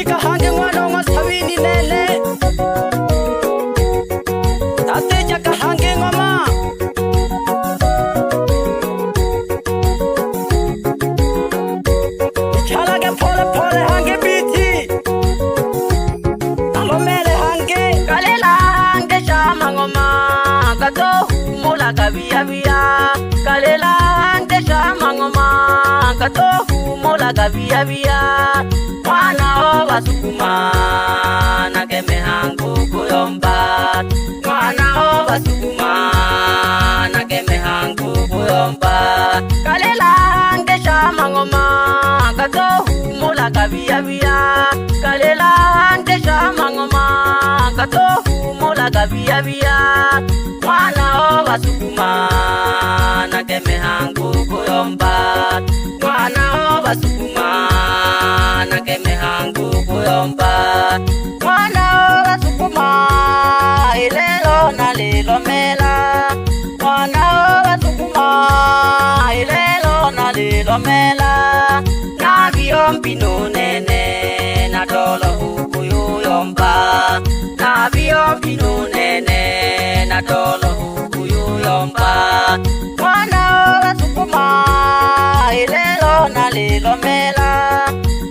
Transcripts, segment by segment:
hange mwana wa sabini nene tate jaka hange ngoma chalage pole pole hange biti alomele hange kalela hange shama ngoma gato mula kabia bia kalela hange shama ngoma gato mula kabia bia mwana wa sukuma na keme hangu kuyomba mwana wa sukuma na keme hangu kuyomba kalela hange shama ngoma gato mula kabia bia kalela hange shama ngoma gato mula kabia bia mwana wa sukuma na keme hangu kuyomba mwana wa sukuma na keme hangu kuyomba mwana wa sukuma ilelo na lilo mela mwana wa sukuma ilelo na lilo mela na biombi nunene na dolo kuyomba na biombi nunene na dolo kuyomba mwana wa sukuma ilelo na lilo mela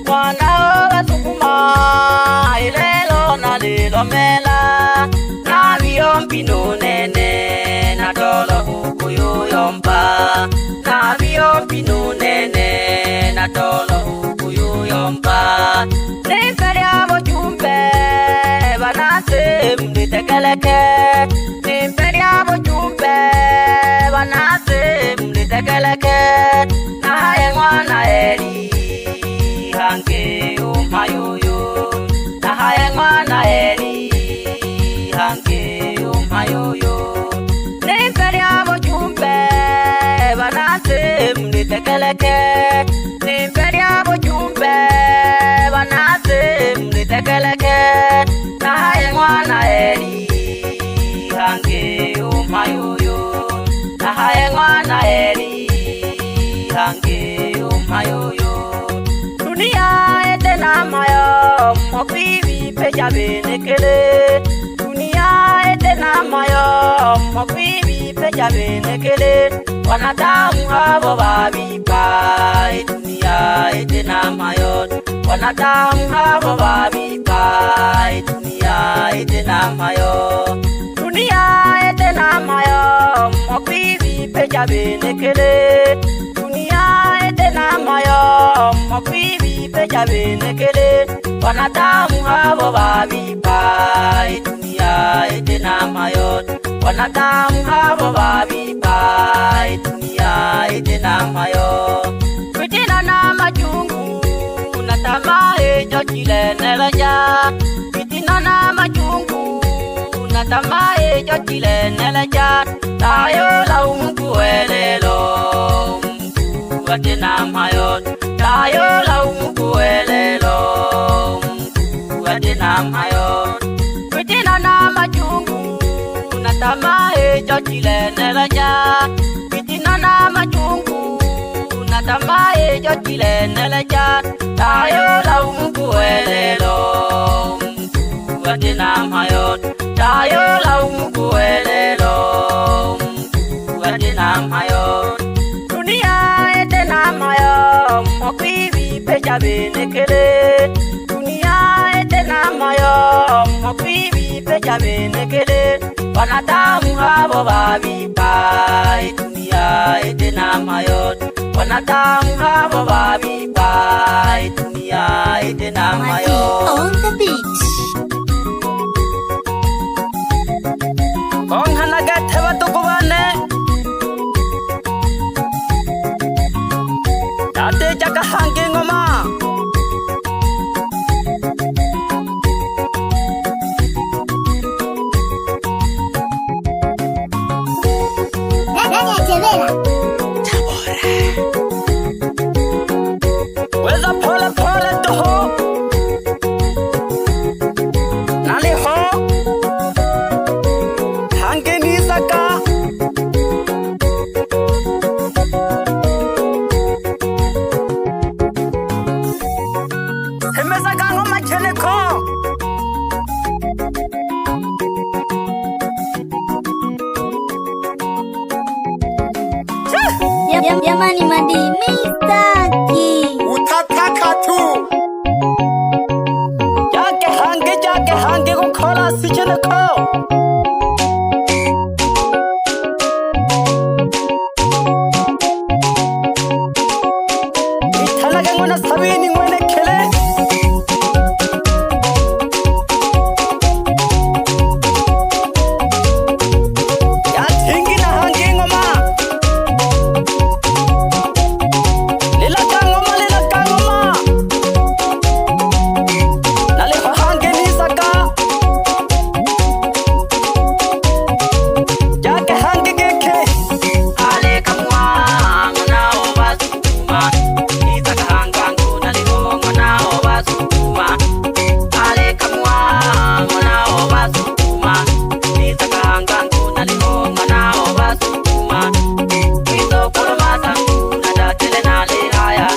mwana wa sukuma ilelo na lilo mela na biombi nunene na dolo kuyomba na biombi nunene na dolo kuyomba nimperia bojumbe banase mlitekeleke nimperia bojumbe banase mlitekeleke na haye mwana eri hange umayoyo na haye mwana eri hange umayoyo nimperia bojumbe banase mlitekeleke nimperia bojumbe banase mlitekeleke na haye mwana eri hange umayoyo na haye mwana eri hange umayoyo dunia etena mayo mokwibi peja benekele dunia etena mayo mokwibi peja benekele wanadamu habo babipa dunia etena mayo wanadamu habo babipa dunia etena mayo dunia etena mayo mokwibi peja benekele dunia etena mayo mokwibi peja benekele wanadamu habo babipa dunia etena mayo wanadamu habo babipa dunia etena mayo fitina na majungu na tamae jojile nelaja fitina na majungu na tamae jojile nelaja tayo la ungu elelo ungu atena mayo tayo la ungu elelo ungu atena mayo fitina na majungu na tamae jojile nelaja fitina na majungu na tamae jojile nelaja tayo la ungu elelo ungu atena mayo tayo la ungu elelo ungu atena mayo dunia etena mayo mokwibi peja benekele dunia etena mayo mokwibi peja benekele wanadamu habo babipa dunia etena mayo wanadamu habo babipa dunia etena mayo on the beat. Kong hanaga thewa to kubane tate jaka hange ngoma Nani achevela weza pole pole toho nali ho hange ni saka pesa ka ngoma chele kho. Jamani madini staki. Utataka tu. Jaake hange ko khola si chele kho. Ithala ke ngona sabini ngwene khele. Ya thingi na hange ngoma. Lela ka ngoma. Nale ho hange ni saka. Jaake hange ke khe. Ale kamwa ngona obasuma. Itaka hangangu nale ho ngona obasuma. Ale kamwa ngona obasuma. Itaka hangangu nale ho ngona obasuma. Ito koloma sangu nada tele nale haya.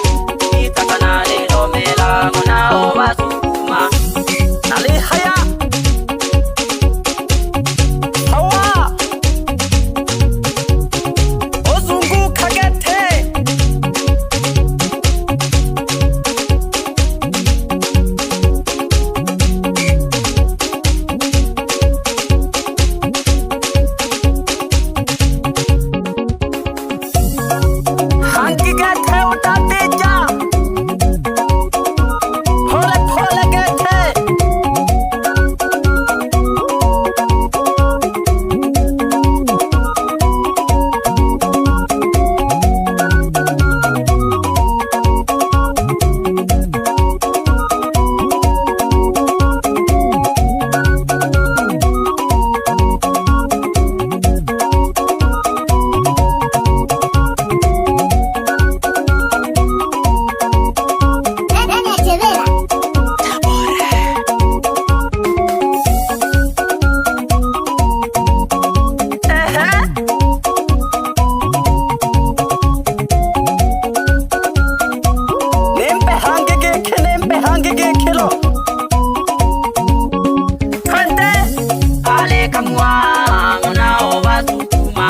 Itaka nale omela ngona obasuma. Nale haya. Hawa. Ozungu kagete. Hangi gete utate ja. Phole gete. Nani achezera? Nempe hange ke khelo. Hande. Ale kamwa ngona obasuma.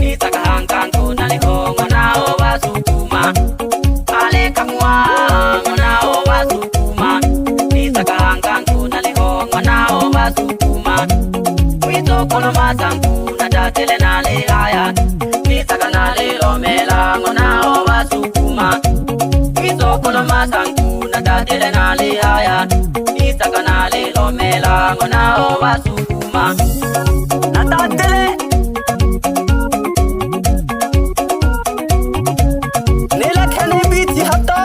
Itaka hangangu nale ho ngona obasuma. Ale kamwa ngona obasuma. Itaka hangangu nale ho ngona obasuma. Wito kono masangu nada tele nale haya. Itaka nale omela ngona obasuma. Wito kono masangu nada tele nale haya. Itaka nale omela ngona obasuma. Nada tele. Nela khane biti hato.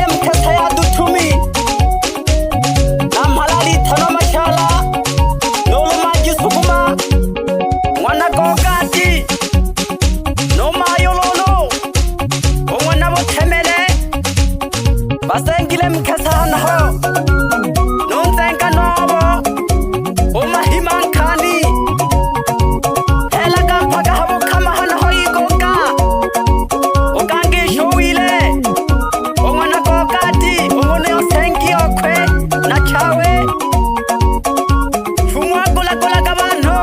basengile mkesa ya dutumi na malali thano mashala nolo maji sukuma mwana kokati no mayolono o mwana bothemele basengile mkesa naho no nzenga nobo o mahimankani helaga phaga habo khama hana hoi goka o gange showile o mwana kokati o mone o sengi okwe na chawe fumwa gola gola kabano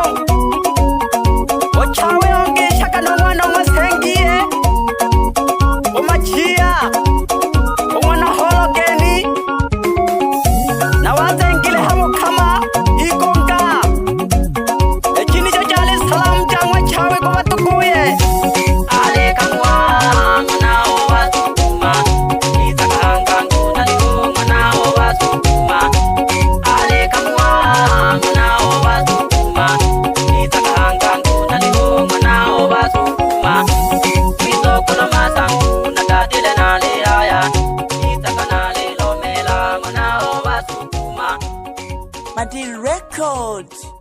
o chawe onge shaka no mwana o sengi o machia o mwana hologeni na wazengile habo khama igonga echini jo jale salam jangwa chawe ko batukuye ale kamwa mwana o basukuma izakanga nguna ligo mwana o basukuma ale kamwa mwana o basukuma izakanga nguna ligo mwana o basukuma izokolo masangu na dadile na le aya izakana le lomela mwana o basukuma Madi Records.